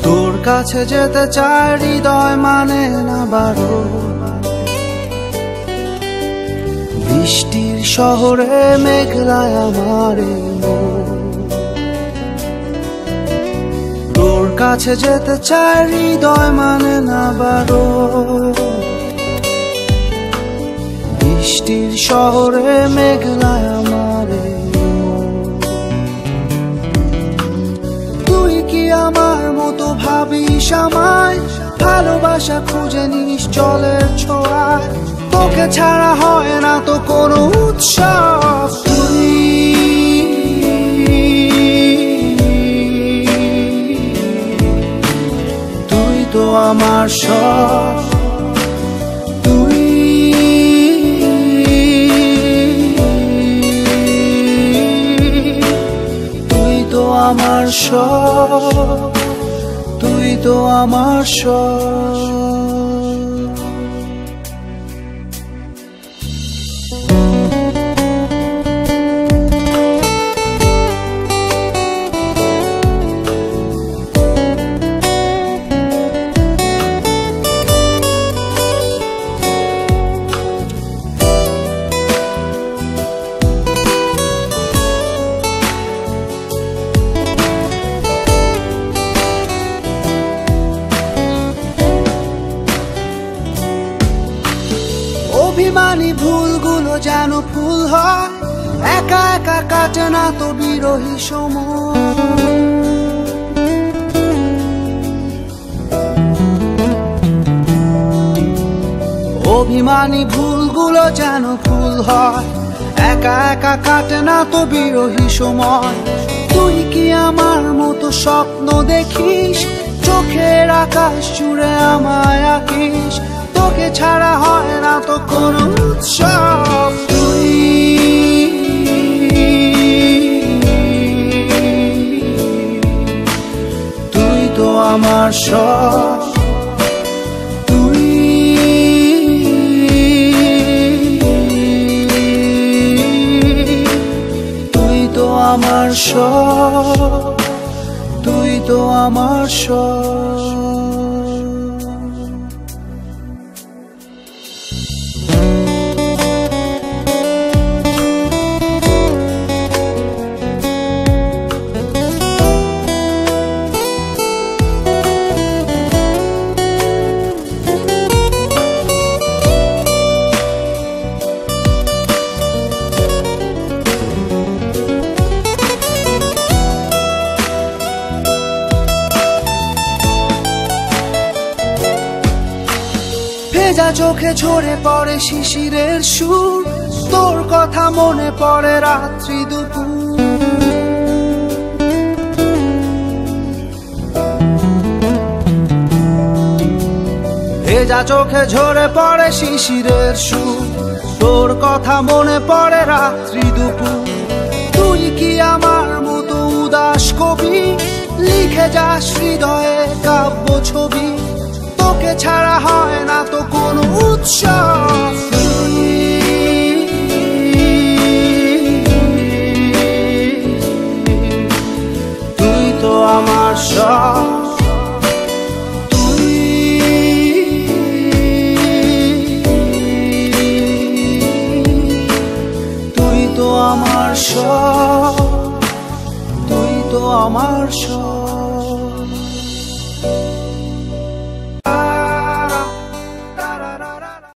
তোর কাছে যেতে চায় হৃদয় মানে না বারো, বৃষ্টির শহরে মেঘলায় আমার তোর কাছে যেতে চায় হৃদয় মানে না বারো, বৃষ্টির শহরে মেঘলায় আমার তুই কি আমার মতো ভাবিস আমায়, ভালোবাসা খুঁজে নিস জলের ছোঁয়ায়, তোকে ছাড়া হয় না তো কোনো উৎসব, তুই তো আমার সব, তুই তো আমার সব, তুই তো আমার সব। অভিমানী ভুলগুলো যেন ফুল হয়, একা একা কাটে না তো বিরহী সময়, অভিমানী ভুলগুলো যেন ফুল হয়, একা একা কাটে না তো বিরহী সময়, তুই কি আমার মতো স্বপ্ন দেখিস, চোখের আকাশ জুড়ে আমায় আঁকিস, তোকে ছাড়া হয় না তো কোনো উৎসব, তুই তো আমার সব, তুই তো আমার সব, তুই তো আমার সব। ভেজা চোখে ঝরে পড়ে শিশিরের সুর, তোর কথা মনে পড়ে রাত্রি দুপুর, ভেজা চোখে ঝরে পড়ে শিশিরের সুর, তোর কথা মনে পড়ে রাত্রি দুপুর, তুই কি আমার মতো উদাস কবি, লিখে যাস হৃদয়ে কাব্য ছবি, তোকে ছাড়া হয় না তো কোনো উৎসব, তুই তো আমার সব, তুই তো আমার সব, তুই তো আমার সব।